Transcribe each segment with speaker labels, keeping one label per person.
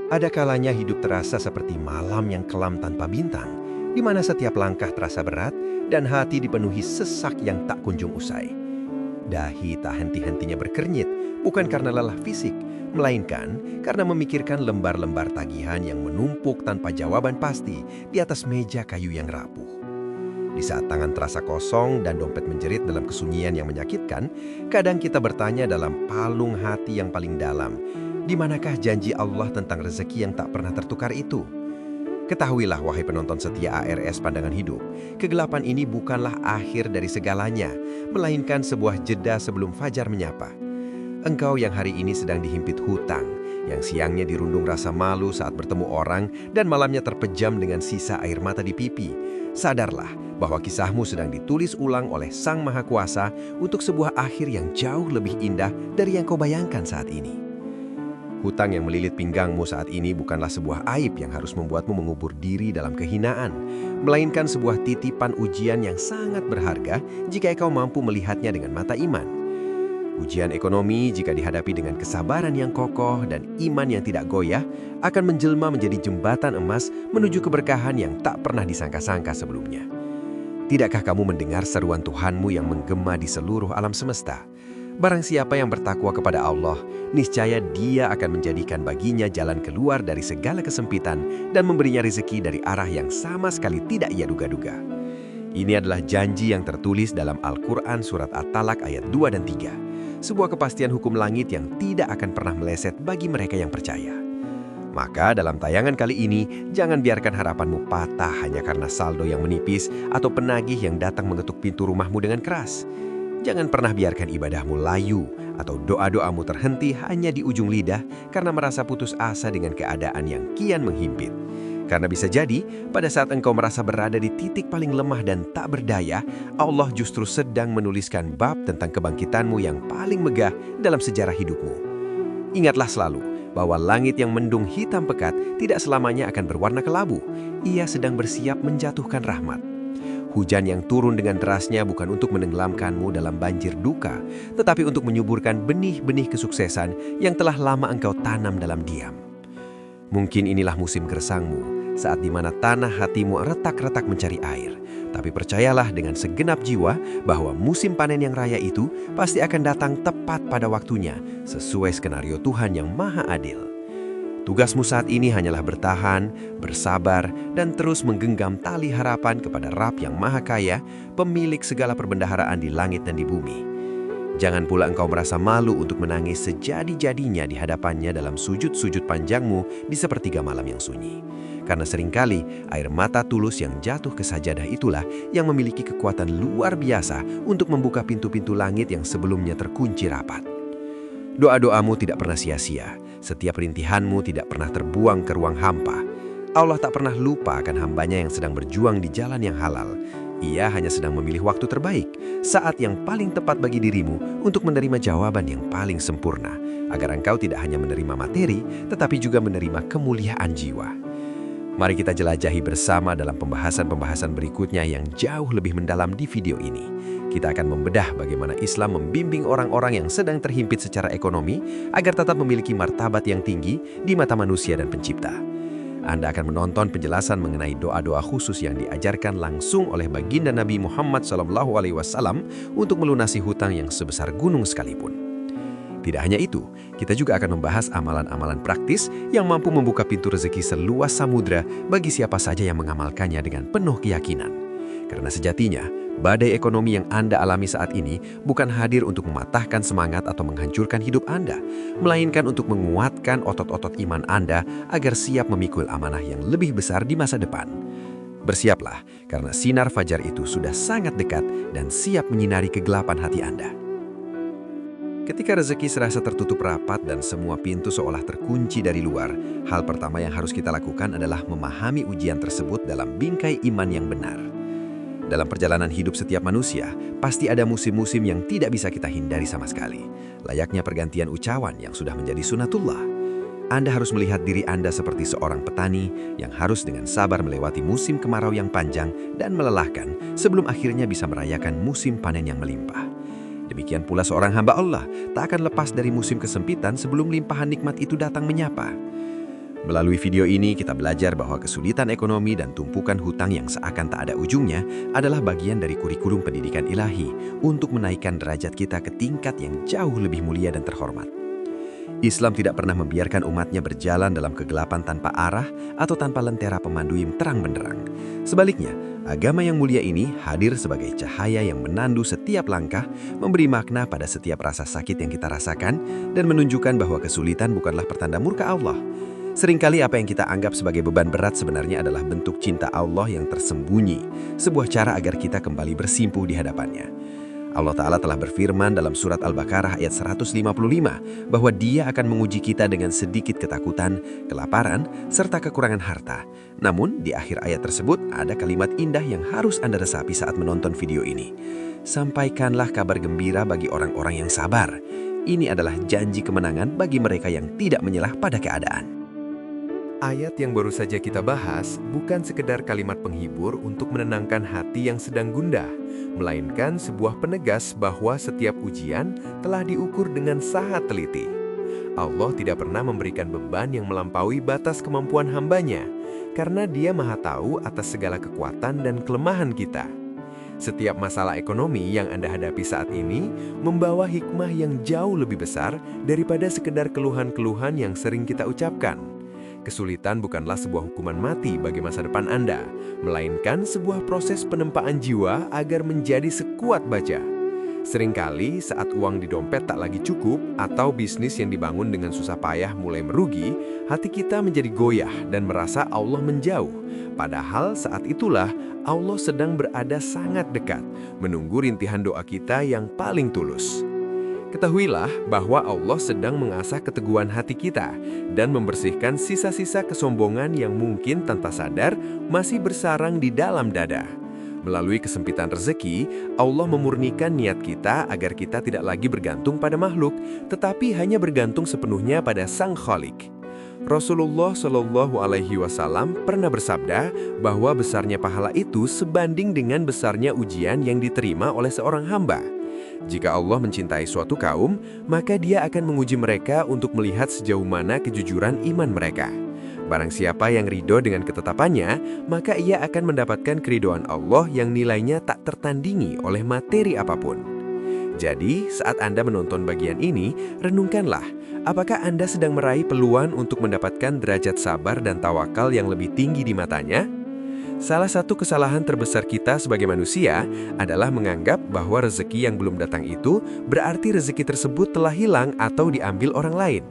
Speaker 1: Ada kalanya hidup terasa seperti malam yang kelam tanpa bintang, di mana setiap langkah terasa berat dan hati dipenuhi sesak yang tak kunjung usai. Dahi tak henti-hentinya berkernyit, bukan karena lelah fisik, melainkan karena memikirkan lembar-lembar tagihan yang menumpuk tanpa jawaban pasti di atas meja kayu yang rapuh. Di saat tangan terasa kosong dan dompet menjerit dalam kesunyian yang menyakitkan, kadang kita bertanya dalam palung hati yang paling dalam, di manakah janji Allah tentang rezeki yang tak pernah tertukar itu? Ketahuilah wahai penonton setia ARS Pandangan Hidup, kegelapan ini bukanlah akhir dari segalanya, melainkan sebuah jeda sebelum fajar menyapa. Engkau yang hari ini sedang dihimpit hutang, yang siangnya dirundung rasa malu saat bertemu orang dan malamnya terpejam dengan sisa air mata di pipi. Sadarlah bahwa kisahmu sedang ditulis ulang oleh Sang Maha Kuasa untuk sebuah akhir yang jauh lebih indah dari yang kau bayangkan saat ini. Hutang yang melilit pinggangmu saat ini bukanlah sebuah aib yang harus membuatmu mengubur diri dalam kehinaan, melainkan sebuah titipan ujian yang sangat berharga jika kau mampu melihatnya dengan mata iman. Ujian ekonomi jika dihadapi dengan kesabaran yang kokoh dan iman yang tidak goyah akan menjelma menjadi jembatan emas menuju keberkahan yang tak pernah disangka-sangka sebelumnya. Tidakkah kamu mendengar seruan Tuhanmu yang menggema di seluruh alam semesta? Barang siapa yang bertakwa kepada Allah, niscaya Dia akan menjadikan baginya jalan keluar dari segala kesempitan dan memberinya rezeki dari arah yang sama sekali tidak ia duga-duga. Ini adalah janji yang tertulis dalam Al-Quran Surat At-Talaq ayat 2 dan 3. Sebuah kepastian hukum langit yang tidak akan pernah meleset bagi mereka yang percaya. Maka dalam tayangan kali ini, jangan biarkan harapanmu patah hanya karena saldo yang menipis atau penagih yang datang mengetuk pintu rumahmu dengan keras. Jangan pernah biarkan ibadahmu layu atau doa-doamu terhenti hanya di ujung lidah karena merasa putus asa dengan keadaan yang kian menghimpit. Karena bisa jadi, pada saat engkau merasa berada di titik paling lemah dan tak berdaya, Allah justru sedang menuliskan bab tentang kebangkitanmu yang paling megah dalam sejarah hidupmu. Ingatlah selalu bahwa langit yang mendung hitam pekat tidak selamanya akan berwarna kelabu. Ia sedang bersiap menjatuhkan rahmat. Hujan yang turun dengan derasnya bukan untuk menenggelamkanmu dalam banjir duka, tetapi untuk menyuburkan benih-benih kesuksesan yang telah lama engkau tanam dalam diam. Mungkin inilah musim gersangmu, saat di mana tanah hatimu retak-retak mencari air. Tapi percayalah dengan segenap jiwa bahwa musim panen yang raya itu pasti akan datang tepat pada waktunya, sesuai skenario Tuhan yang Maha Adil. Tugasmu saat ini hanyalah bertahan, bersabar, dan terus menggenggam tali harapan kepada Rabb yang Maha Kaya, pemilik segala perbendaharaan di langit dan di bumi. Jangan pula engkau merasa malu untuk menangis sejadi-jadinya di hadapannya dalam sujud-sujud panjangmu di sepertiga malam yang sunyi. Karena seringkali air mata tulus yang jatuh ke sajadah itulah yang memiliki kekuatan luar biasa untuk membuka pintu-pintu langit yang sebelumnya terkunci rapat. Doa-doamu tidak pernah sia-sia, setiap rintihanmu tidak pernah terbuang ke ruang hampa. Allah tak pernah lupa akan hambanya yang sedang berjuang di jalan yang halal. Ia hanya sedang memilih waktu terbaik, saat yang paling tepat bagi dirimu untuk menerima jawaban yang paling sempurna, agar engkau tidak hanya menerima materi, tetapi juga menerima kemuliaan jiwa. Mari kita jelajahi bersama dalam pembahasan-pembahasan berikutnya yang jauh lebih mendalam di video ini. Kita akan membedah bagaimana Islam membimbing orang-orang yang sedang terhimpit secara ekonomi agar tetap memiliki martabat yang tinggi di mata manusia dan pencipta. Anda akan menonton penjelasan mengenai doa-doa khusus yang diajarkan langsung oleh baginda Nabi Muhammad SAW untuk melunasi hutang yang sebesar gunung sekalipun. Tidak hanya itu, kita juga akan membahas amalan-amalan praktis yang mampu membuka pintu rezeki seluas samudra bagi siapa saja yang mengamalkannya dengan penuh keyakinan. Karena sejatinya, badai ekonomi yang Anda alami saat ini bukan hadir untuk mematahkan semangat atau menghancurkan hidup Anda, melainkan untuk menguatkan otot-otot iman Anda agar siap memikul amanah yang lebih besar di masa depan. Bersiaplah, karena sinar fajar itu sudah sangat dekat dan siap menyinari kegelapan hati Anda. Ketika rezeki serasa tertutup rapat dan semua pintu seolah terkunci dari luar, hal pertama yang harus kita lakukan adalah memahami ujian tersebut dalam bingkai iman yang benar. Dalam perjalanan hidup setiap manusia, pasti ada musim-musim yang tidak bisa kita hindari sama sekali. Layaknya pergantian ucawan yang sudah menjadi sunatullah. Anda harus melihat diri Anda seperti seorang petani yang harus dengan sabar melewati musim kemarau yang panjang dan melelahkan sebelum akhirnya bisa merayakan musim panen yang melimpah. Demikian pula seorang hamba Allah tak akan lepas dari musim kesempitan sebelum limpahan nikmat itu datang menyapa. Melalui video ini kita belajar bahwa kesulitan ekonomi dan tumpukan hutang yang seakan tak ada ujungnya adalah bagian dari kurikulum pendidikan ilahi untuk menaikkan derajat kita ke tingkat yang jauh lebih mulia dan terhormat. Islam tidak pernah membiarkan umatnya berjalan dalam kegelapan tanpa arah atau tanpa lentera pemandu yang terang benderang. Sebaliknya, agama yang mulia ini hadir sebagai cahaya yang menandu setiap langkah, memberi makna pada setiap rasa sakit yang kita rasakan, dan menunjukkan bahwa kesulitan bukanlah pertanda murka Allah. Seringkali apa yang kita anggap sebagai beban berat sebenarnya adalah bentuk cinta Allah yang tersembunyi, sebuah cara agar kita kembali bersimpuh di hadapannya. Allah Ta'ala telah berfirman dalam surat Al-Baqarah ayat 155 bahwa Dia akan menguji kita dengan sedikit ketakutan, kelaparan, serta kekurangan harta. Namun, di akhir ayat tersebut ada kalimat indah yang harus Anda resapi saat menonton video ini. Sampaikanlah kabar gembira bagi orang-orang yang sabar. Ini adalah janji kemenangan bagi mereka yang tidak menyelah pada keadaan.
Speaker 2: Ayat yang baru saja kita bahas bukan sekedar kalimat penghibur untuk menenangkan hati yang sedang gundah, melainkan sebuah penegas bahwa setiap ujian telah diukur dengan sangat teliti. Allah tidak pernah memberikan beban yang melampaui batas kemampuan hambanya, karena Dia Maha Tahu atas segala kekuatan dan kelemahan kita. Setiap masalah ekonomi yang Anda hadapi saat ini membawa hikmah yang jauh lebih besar daripada sekedar keluhan-keluhan yang sering kita ucapkan. Kesulitan bukanlah sebuah hukuman mati bagi masa depan Anda, melainkan sebuah proses penempaan jiwa agar menjadi sekuat baja. Seringkali saat uang di dompet tak lagi cukup atau bisnis yang dibangun dengan susah payah mulai merugi, hati kita menjadi goyah dan merasa Allah menjauh. Padahal saat itulah Allah sedang berada sangat dekat, menunggu rintihan doa kita yang paling tulus. Ketahuilah bahwa Allah sedang mengasah keteguhan hati kita dan membersihkan sisa-sisa kesombongan yang mungkin tanpa sadar masih bersarang di dalam dada. Melalui kesempitan rezeki, Allah memurnikan niat kita agar kita tidak lagi bergantung pada makhluk, tetapi hanya bergantung sepenuhnya pada Sang Khalik. Rasulullah Shallallahu Alaihi Wasallam pernah bersabda bahwa besarnya pahala itu sebanding dengan besarnya ujian yang diterima oleh seorang hamba. Jika Allah mencintai suatu kaum, maka Dia akan menguji mereka untuk melihat sejauh mana kejujuran iman mereka. Barang siapa yang ridho dengan ketetapannya, maka ia akan mendapatkan keridhoan Allah yang nilainya tak tertandingi oleh materi apapun. Jadi, saat Anda menonton bagian ini, renungkanlah, apakah Anda sedang meraih peluang untuk mendapatkan derajat sabar dan tawakal yang lebih tinggi di matanya? Salah satu kesalahan terbesar kita sebagai manusia adalah menganggap bahwa rezeki yang belum datang itu berarti rezeki tersebut telah hilang atau diambil orang lain.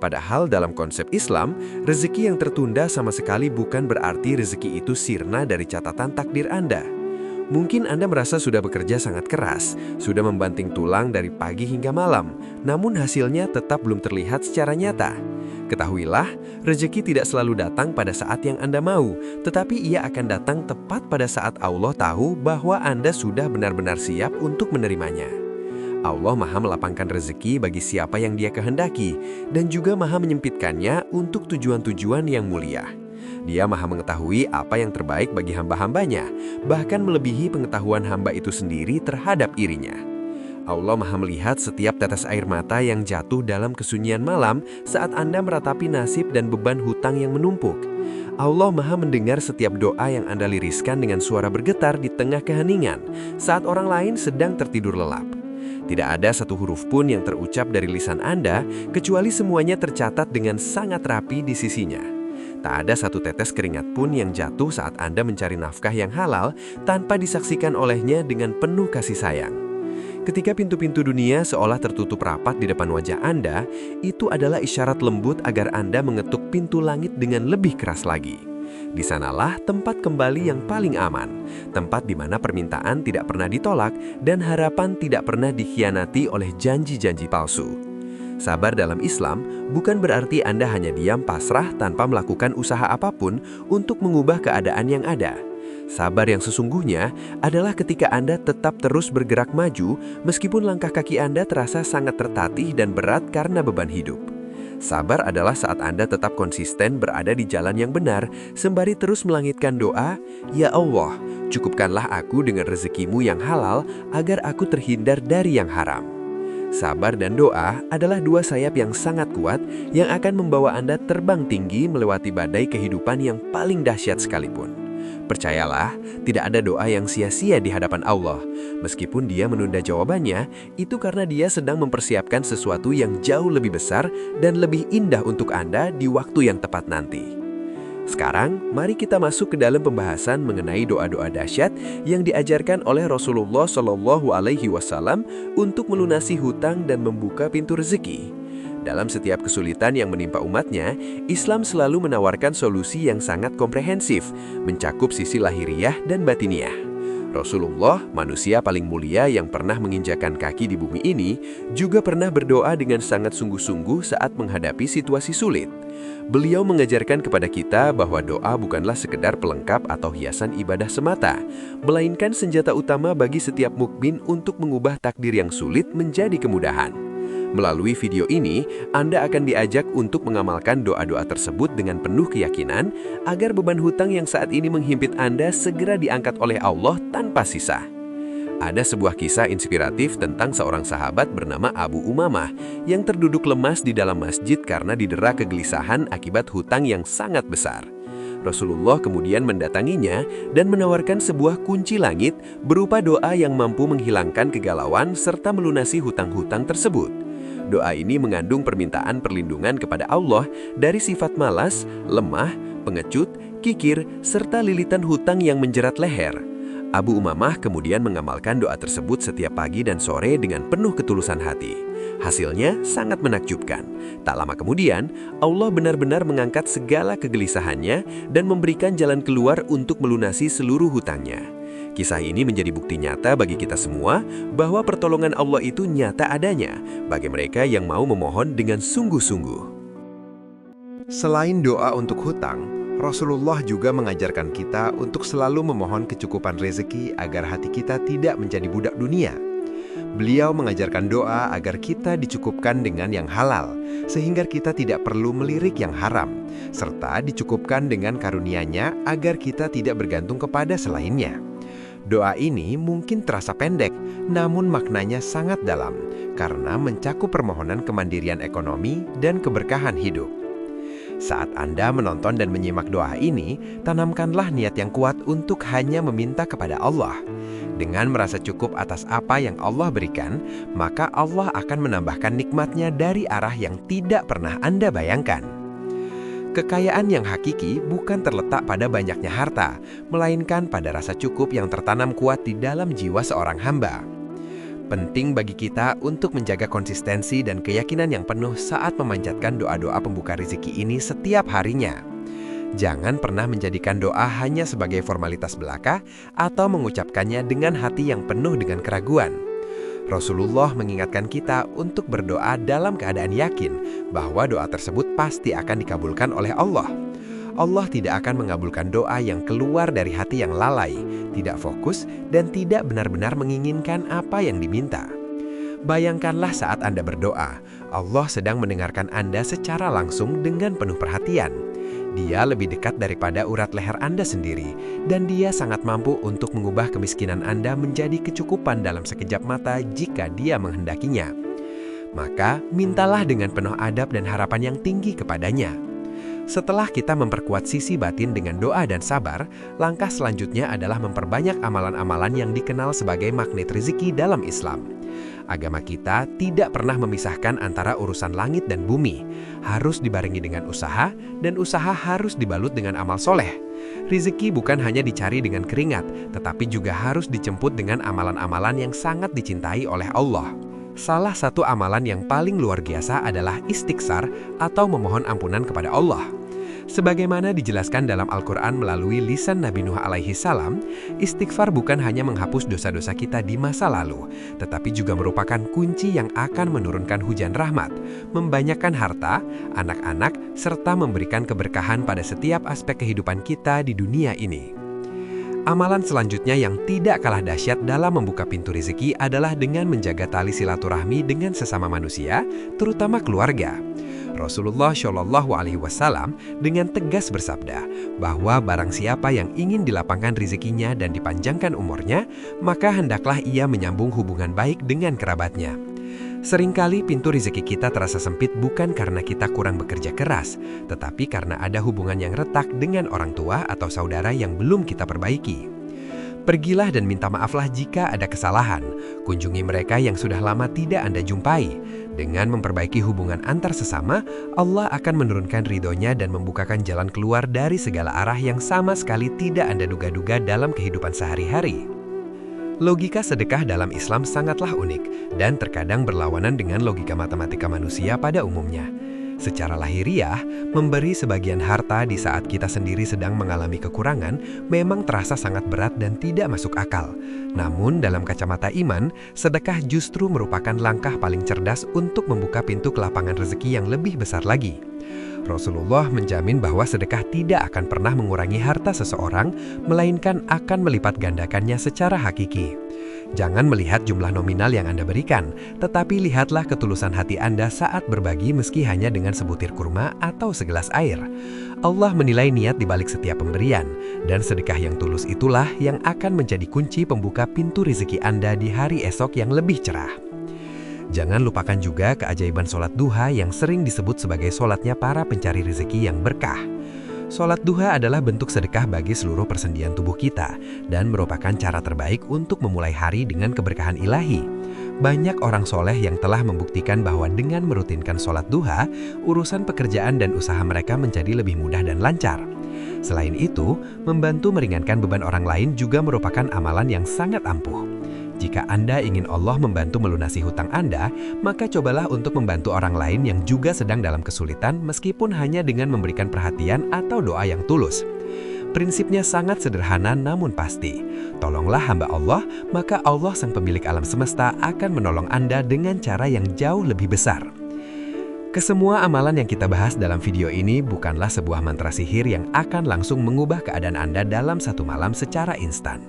Speaker 2: Padahal dalam konsep Islam, rezeki yang tertunda sama sekali bukan berarti rezeki itu sirna dari catatan takdir Anda. Mungkin Anda merasa sudah bekerja sangat keras, sudah membanting tulang dari pagi hingga malam, namun hasilnya tetap belum terlihat secara nyata. Ketahuilah, rezeki tidak selalu datang pada saat yang Anda mau, tetapi ia akan datang tepat pada saat Allah tahu bahwa Anda sudah benar-benar siap untuk menerimanya. Allah Maha melapangkan rezeki bagi siapa yang Dia kehendaki, dan juga Maha menyempitkannya untuk tujuan-tujuan yang mulia. Dia Maha mengetahui apa yang terbaik bagi hamba-hambanya, bahkan melebihi pengetahuan hamba itu sendiri terhadap irinya. Allah Maha melihat setiap tetes air mata yang jatuh dalam kesunyian malam saat Anda meratapi nasib dan beban hutang yang menumpuk. Allah Maha mendengar setiap doa yang Anda liriskan dengan suara bergetar di tengah keheningan saat orang lain sedang tertidur lelap. Tidak ada satu huruf pun yang terucap dari lisan Anda, kecuali semuanya tercatat dengan sangat rapi di sisinya. Tak ada satu tetes keringat pun yang jatuh saat Anda mencari nafkah yang halal tanpa disaksikan olehnya dengan penuh kasih sayang. Ketika pintu-pintu dunia seolah tertutup rapat di depan wajah Anda, itu adalah isyarat lembut agar Anda mengetuk pintu langit dengan lebih keras lagi. Di sanalah tempat kembali yang paling aman, tempat di mana permintaan tidak pernah ditolak dan harapan tidak pernah dikhianati oleh janji-janji palsu. Sabar dalam Islam bukan berarti Anda hanya diam pasrah tanpa melakukan usaha apapun untuk mengubah keadaan yang ada. Sabar yang sesungguhnya adalah ketika Anda tetap terus bergerak maju meskipun langkah kaki Anda terasa sangat tertatih dan berat karena beban hidup. Sabar adalah saat Anda tetap konsisten berada di jalan yang benar, sembari terus melangitkan doa, "Ya Allah, cukupkanlah aku dengan rezekimu yang halal agar aku terhindar dari yang haram." Sabar dan doa adalah dua sayap yang sangat kuat yang akan membawa Anda terbang tinggi melewati badai kehidupan yang paling dahsyat sekalipun. Percayalah, tidak ada doa yang sia-sia di hadapan Allah. Meskipun Dia menunda jawabannya, itu karena Dia sedang mempersiapkan sesuatu yang jauh lebih besar dan lebih indah untuk Anda di waktu yang tepat nanti. Sekarang, mari kita masuk ke dalam pembahasan mengenai doa-doa dahsyat yang diajarkan oleh Rasulullah Shallallahu Alaihi Wasallam untuk melunasi hutang dan membuka pintu rezeki. Dalam setiap kesulitan yang menimpa umatnya, Islam selalu menawarkan solusi yang sangat komprehensif, mencakup sisi lahiriah dan batiniah. Rasulullah, manusia paling mulia yang pernah menginjakan kaki di bumi ini, juga pernah berdoa dengan sangat sungguh-sungguh saat menghadapi situasi sulit. Beliau mengajarkan kepada kita bahwa doa bukanlah sekedar pelengkap atau hiasan ibadah semata, melainkan senjata utama bagi setiap mukmin untuk mengubah takdir yang sulit menjadi kemudahan. Melalui video ini, Anda akan diajak untuk mengamalkan doa-doa tersebut dengan penuh keyakinan agar beban hutang yang saat ini menghimpit Anda segera diangkat oleh Allah tanpa sisa. Ada sebuah kisah inspiratif tentang seorang sahabat bernama Abu Umamah yang terduduk lemas di dalam masjid karena didera kegelisahan akibat hutang yang sangat besar. Rasulullah kemudian mendatanginya dan menawarkan sebuah kunci langit berupa doa yang mampu menghilangkan kegalauan serta melunasi hutang-hutang tersebut. Doa ini mengandung permintaan perlindungan kepada Allah dari sifat malas, lemah, pengecut, kikir, serta lilitan hutang yang menjerat leher. Abu Umamah kemudian mengamalkan doa tersebut setiap pagi dan sore dengan penuh ketulusan hati. Hasilnya sangat menakjubkan. Tak lama kemudian, Allah benar-benar mengangkat segala kegelisahannya dan memberikan jalan keluar untuk melunasi seluruh hutangnya. Kisah ini menjadi bukti nyata bagi kita semua bahwa pertolongan Allah itu nyata adanya bagi mereka yang mau memohon dengan sungguh-sungguh.
Speaker 1: Selain doa untuk hutang, Rasulullah juga mengajarkan kita untuk selalu memohon kecukupan rezeki agar hati kita tidak menjadi budak dunia. Beliau mengajarkan doa agar kita dicukupkan dengan yang halal, sehingga kita tidak perlu melirik yang haram, serta dicukupkan dengan karunia-Nya agar kita tidak bergantung kepada selainnya. Doa ini mungkin terasa pendek, namun maknanya sangat dalam, karena mencakup permohonan kemandirian ekonomi dan keberkahan hidup. Saat Anda menonton dan menyimak doa ini, tanamkanlah niat yang kuat untuk hanya meminta kepada Allah. Dengan merasa cukup atas apa yang Allah berikan, maka Allah akan menambahkan nikmat-Nya dari arah yang tidak pernah Anda bayangkan. Kekayaan yang hakiki bukan terletak pada banyaknya harta, melainkan pada rasa cukup yang tertanam kuat di dalam jiwa seorang hamba. Penting bagi kita untuk menjaga konsistensi dan keyakinan yang penuh saat memanjatkan doa-doa pembuka rezeki ini setiap harinya. Jangan pernah menjadikan doa hanya sebagai formalitas belaka atau mengucapkannya dengan hati yang penuh dengan keraguan. Rasulullah mengingatkan kita untuk berdoa dalam keadaan yakin bahwa doa tersebut pasti akan dikabulkan oleh Allah. Allah tidak akan mengabulkan doa yang keluar dari hati yang lalai, tidak fokus, dan tidak benar-benar menginginkan apa yang diminta. Bayangkanlah saat Anda berdoa, Allah sedang mendengarkan Anda secara langsung dengan penuh perhatian. Dia lebih dekat daripada urat leher Anda sendiri, dan Dia sangat mampu untuk mengubah kemiskinan Anda menjadi kecukupan dalam sekejap mata jika Dia menghendakinya. Maka, mintalah dengan penuh adab dan harapan yang tinggi kepadanya. Setelah kita memperkuat sisi batin dengan doa dan sabar, langkah selanjutnya adalah memperbanyak amalan-amalan yang dikenal sebagai magnet rezeki dalam Islam. Agama kita tidak pernah memisahkan antara urusan langit dan bumi. Harus dibarengi dengan usaha, dan usaha harus dibalut dengan amal soleh. Rezeki bukan hanya dicari dengan keringat, tetapi juga harus dijemput dengan amalan-amalan yang sangat dicintai oleh Allah. Salah satu amalan yang paling luar biasa adalah istighfar atau memohon ampunan kepada Allah. Sebagaimana dijelaskan dalam Al-Quran melalui lisan Nabi Nuh alaihi salam, istighfar bukan hanya menghapus dosa-dosa kita di masa lalu, tetapi juga merupakan kunci yang akan menurunkan hujan rahmat, membanyakkan harta, anak-anak, serta memberikan keberkahan pada setiap aspek kehidupan kita di dunia ini. Amalan selanjutnya yang tidak kalah dahsyat dalam membuka pintu rezeki adalah dengan menjaga tali silaturahmi dengan sesama manusia, terutama keluarga. Rasulullah Shallallahu Alaihi Wasallam dengan tegas bersabda bahwa barang siapa yang ingin dilapangkan rezekinya dan dipanjangkan umurnya, maka hendaklah ia menyambung hubungan baik dengan kerabatnya. Seringkali pintu rezeki kita terasa sempit bukan karena kita kurang bekerja keras, tetapi karena ada hubungan yang retak dengan orang tua atau saudara yang belum kita perbaiki. Pergilah dan minta maaflah jika ada kesalahan. Kunjungi mereka yang sudah lama tidak Anda jumpai. Dengan memperbaiki hubungan antar sesama, Allah akan menurunkan ridhonya dan membukakan jalan keluar dari segala arah yang sama sekali tidak Anda duga-duga dalam kehidupan sehari-hari. Logika sedekah dalam Islam sangatlah unik dan terkadang berlawanan dengan logika matematika manusia pada umumnya. Secara lahiriah, memberi sebagian harta di saat kita sendiri sedang mengalami kekurangan memang terasa sangat berat dan tidak masuk akal. Namun dalam kacamata iman, sedekah justru merupakan langkah paling cerdas untuk membuka pintu kelapangan rezeki yang lebih besar lagi. Rasulullah menjamin bahwa sedekah tidak akan pernah mengurangi harta seseorang, melainkan akan melipat gandakannya secara hakiki. Jangan melihat jumlah nominal yang Anda berikan, tetapi lihatlah ketulusan hati Anda saat berbagi meski hanya dengan sebutir kurma atau segelas air. Allah menilai niat di balik setiap pemberian, dan sedekah yang tulus itulah yang akan menjadi kunci pembuka pintu rezeki Anda di hari esok yang lebih cerah. Jangan lupakan juga keajaiban sholat duha yang sering disebut sebagai sholatnya para pencari rezeki yang berkah. Sholat duha adalah bentuk sedekah bagi seluruh persendian tubuh kita dan merupakan cara terbaik untuk memulai hari dengan keberkahan ilahi. Banyak orang soleh yang telah membuktikan bahwa dengan merutinkan sholat duha, urusan pekerjaan dan usaha mereka menjadi lebih mudah dan lancar. Selain itu, membantu meringankan beban orang lain juga merupakan amalan yang sangat ampuh. Jika Anda ingin Allah membantu melunasi hutang Anda, maka cobalah untuk membantu orang lain yang juga sedang dalam kesulitan meskipun hanya dengan memberikan perhatian atau doa yang tulus. Prinsipnya sangat sederhana namun pasti. Tolonglah hamba Allah, maka Allah sang pemilik alam semesta akan menolong Anda dengan cara yang jauh lebih besar. Kesemua amalan yang kita bahas dalam video ini bukanlah sebuah mantra sihir yang akan langsung mengubah keadaan Anda dalam satu malam secara instan.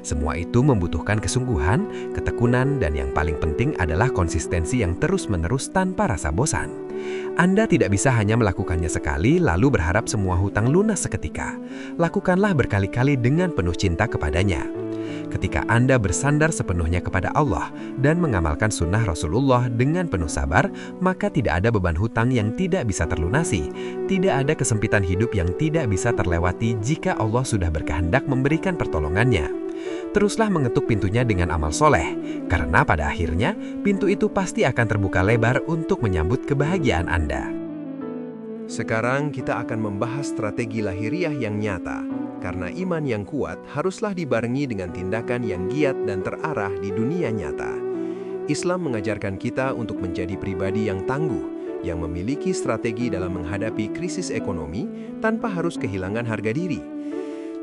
Speaker 1: Semua itu membutuhkan kesungguhan, ketekunan, dan yang paling penting adalah konsistensi yang terus-menerus tanpa rasa bosan. Anda tidak bisa hanya melakukannya sekali lalu berharap semua hutang lunas seketika. Lakukanlah berkali-kali dengan penuh cinta kepadanya. Ketika Anda bersandar sepenuhnya kepada Allah dan mengamalkan sunnah Rasulullah dengan penuh sabar, maka tidak ada beban hutang yang tidak bisa terlunasi. Tidak ada kesempitan hidup yang tidak bisa terlewati jika Allah sudah berkehendak memberikan pertolongannya. Teruslah mengetuk pintunya dengan amal soleh, karena pada akhirnya pintu itu pasti akan terbuka lebar untuk menyambut kebahagiaan Anda.
Speaker 2: Sekarang kita akan membahas strategi lahiriah yang nyata, karena iman yang kuat haruslah dibarengi dengan tindakan yang giat dan terarah di dunia nyata. Islam mengajarkan kita untuk menjadi pribadi yang tangguh, yang memiliki strategi dalam menghadapi krisis ekonomi tanpa harus kehilangan harga diri.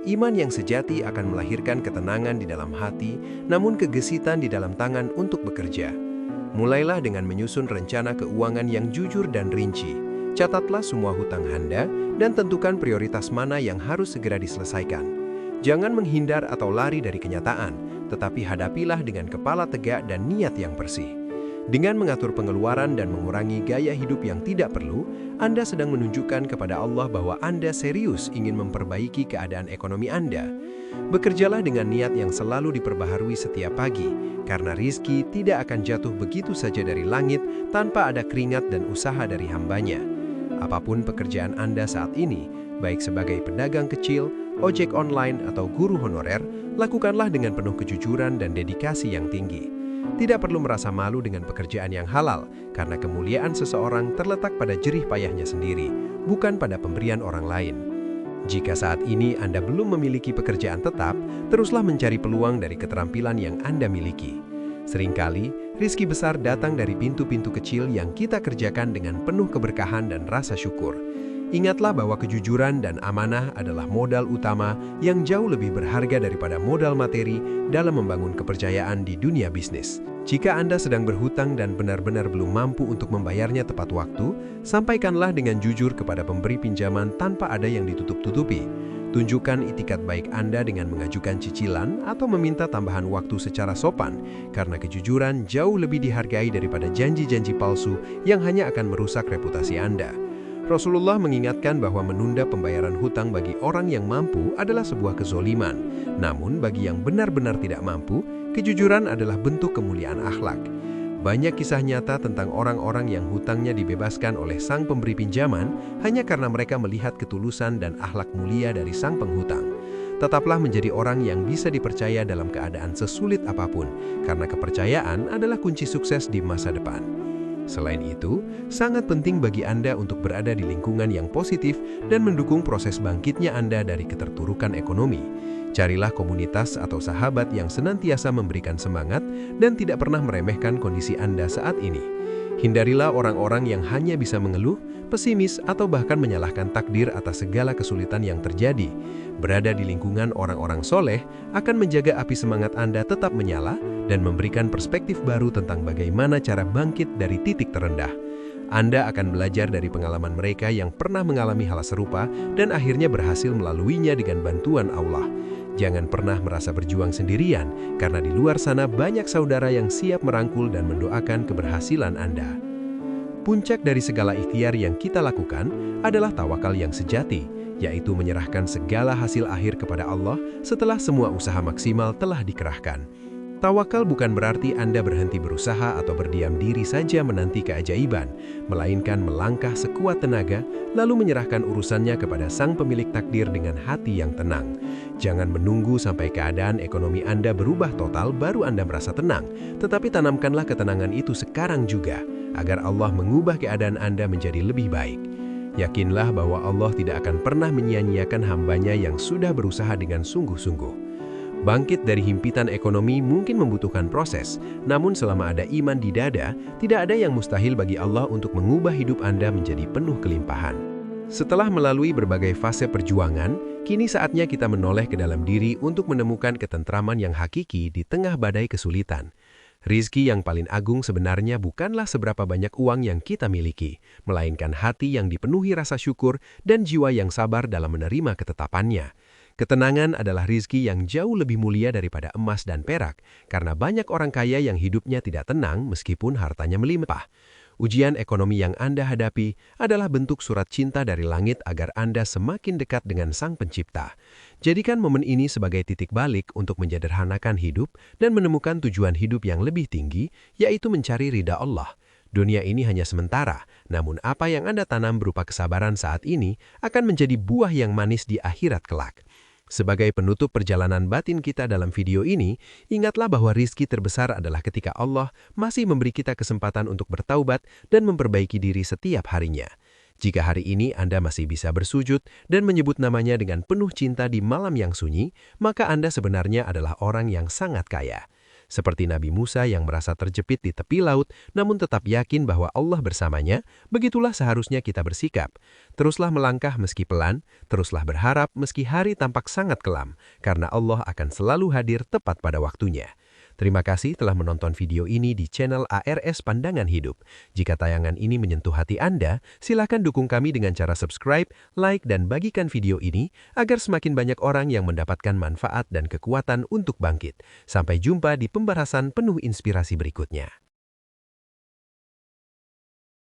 Speaker 2: Iman yang sejati akan melahirkan ketenangan di dalam hati, namun kegesitan di dalam tangan untuk bekerja. Mulailah dengan menyusun rencana keuangan yang jujur dan rinci. Catatlah semua hutang Anda dan tentukan prioritas mana yang harus segera diselesaikan. Jangan menghindar atau lari dari kenyataan, tetapi hadapilah dengan kepala tegak dan niat yang bersih. Dengan mengatur pengeluaran dan mengurangi gaya hidup yang tidak perlu, Anda sedang menunjukkan kepada Allah bahwa Anda serius ingin memperbaiki keadaan ekonomi Anda. Bekerjalah dengan niat yang selalu diperbaharui setiap pagi, karena rizki tidak akan jatuh begitu saja dari langit tanpa ada keringat dan usaha dari hambanya. Apapun pekerjaan Anda saat ini, baik sebagai pedagang kecil, ojek online, atau guru honorer, lakukanlah dengan penuh kejujuran dan dedikasi yang tinggi. Tidak perlu merasa malu dengan pekerjaan yang halal, karena kemuliaan seseorang terletak pada jerih payahnya sendiri, bukan pada pemberian orang lain. Jika saat ini Anda belum memiliki pekerjaan tetap, teruslah mencari peluang dari keterampilan yang Anda miliki. Seringkali, rizki besar datang dari pintu-pintu kecil yang kita kerjakan dengan penuh keberkahan dan rasa syukur. Ingatlah bahwa kejujuran dan amanah adalah modal utama yang jauh lebih berharga daripada modal materi dalam membangun kepercayaan di dunia bisnis. Jika Anda sedang berhutang dan benar-benar belum mampu untuk membayarnya tepat waktu, sampaikanlah dengan jujur kepada pemberi pinjaman tanpa ada yang ditutup-tutupi.
Speaker 1: Tunjukkan itikat baik Anda dengan mengajukan cicilan atau meminta tambahan waktu secara sopan, karena kejujuran jauh lebih dihargai daripada janji-janji palsu yang hanya akan merusak reputasi Anda. Rasulullah mengingatkan bahwa menunda pembayaran hutang bagi orang yang mampu adalah sebuah kezoliman. Namun bagi yang benar-benar tidak mampu, kejujuran adalah bentuk kemuliaan akhlak. Banyak kisah nyata tentang orang-orang yang hutangnya dibebaskan oleh sang pemberi pinjaman hanya karena mereka melihat ketulusan dan akhlak mulia dari sang penghutang. Tetaplah menjadi orang yang bisa dipercaya dalam keadaan sesulit apapun, karena kepercayaan adalah kunci sukses di masa depan. Selain itu, sangat penting bagi Anda untuk berada di lingkungan yang positif dan mendukung proses bangkitnya Anda dari keterpurukan ekonomi. Carilah komunitas atau sahabat yang senantiasa memberikan semangat dan tidak pernah meremehkan kondisi Anda saat ini. Hindarilah orang-orang yang hanya bisa mengeluh, pesimis, atau bahkan menyalahkan takdir atas segala kesulitan yang terjadi. Berada di lingkungan orang-orang soleh akan menjaga api semangat Anda tetap menyala dan memberikan perspektif baru tentang bagaimana cara bangkit dari titik terendah. Anda akan belajar dari pengalaman mereka yang pernah mengalami hal serupa dan akhirnya berhasil melaluinya dengan bantuan Allah. Jangan pernah merasa berjuang sendirian, karena di luar sana banyak saudara yang siap merangkul dan mendoakan keberhasilan Anda. Puncak dari segala ikhtiar yang kita lakukan adalah tawakal yang sejati, yaitu menyerahkan segala hasil akhir kepada Allah setelah semua usaha maksimal telah dikerahkan. Tawakal bukan berarti Anda berhenti berusaha atau berdiam diri saja menanti keajaiban, melainkan melangkah sekuat tenaga, lalu menyerahkan urusannya kepada sang pemilik takdir dengan hati yang tenang. Jangan menunggu sampai keadaan ekonomi Anda berubah total baru Anda merasa tenang, tetapi tanamkanlah ketenangan itu sekarang juga, agar Allah mengubah keadaan Anda menjadi lebih baik. Yakinlah bahwa Allah tidak akan pernah menyia-nyiakan hambanya yang sudah berusaha dengan sungguh-sungguh. Bangkit dari himpitan ekonomi mungkin membutuhkan proses, namun selama ada iman di dada, tidak ada yang mustahil bagi Allah untuk mengubah hidup Anda menjadi penuh kelimpahan. Setelah melalui berbagai fase perjuangan, kini saatnya kita menoleh ke dalam diri untuk menemukan ketentraman yang hakiki di tengah badai kesulitan. Rizki yang paling agung sebenarnya bukanlah seberapa banyak uang yang kita miliki, melainkan hati yang dipenuhi rasa syukur dan jiwa yang sabar dalam menerima ketetapannya. Ketenangan adalah rizki yang jauh lebih mulia daripada emas dan perak, karena banyak orang kaya yang hidupnya tidak tenang meskipun hartanya melimpah. Ujian ekonomi yang Anda hadapi adalah bentuk surat cinta dari langit agar Anda semakin dekat dengan Sang Pencipta. Jadikan momen ini sebagai titik balik untuk menyederhanakan hidup dan menemukan tujuan hidup yang lebih tinggi, yaitu mencari ridha Allah. Dunia ini hanya sementara, namun apa yang Anda tanam berupa kesabaran saat ini akan menjadi buah yang manis di akhirat kelak. Sebagai penutup perjalanan batin kita dalam video ini, ingatlah bahwa rizki terbesar adalah ketika Allah masih memberi kita kesempatan untuk bertaubat dan memperbaiki diri setiap harinya. Jika hari ini Anda masih bisa bersujud dan menyebut namanya dengan penuh cinta di malam yang sunyi, maka Anda sebenarnya adalah orang yang sangat kaya. Seperti Nabi Musa yang merasa terjepit di tepi laut, namun tetap yakin bahwa Allah bersamanya, begitulah seharusnya kita bersikap. Teruslah melangkah meski pelan, teruslah berharap meski hari tampak sangat kelam, karena Allah akan selalu hadir tepat pada waktunya. Terima kasih telah menonton video ini di channel ARS Pandangan Hidup. Jika tayangan ini menyentuh hati Anda, silakan dukung kami dengan cara subscribe, like, dan bagikan video ini agar semakin banyak orang yang mendapatkan manfaat dan kekuatan untuk bangkit. Sampai jumpa di pembahasan penuh inspirasi berikutnya.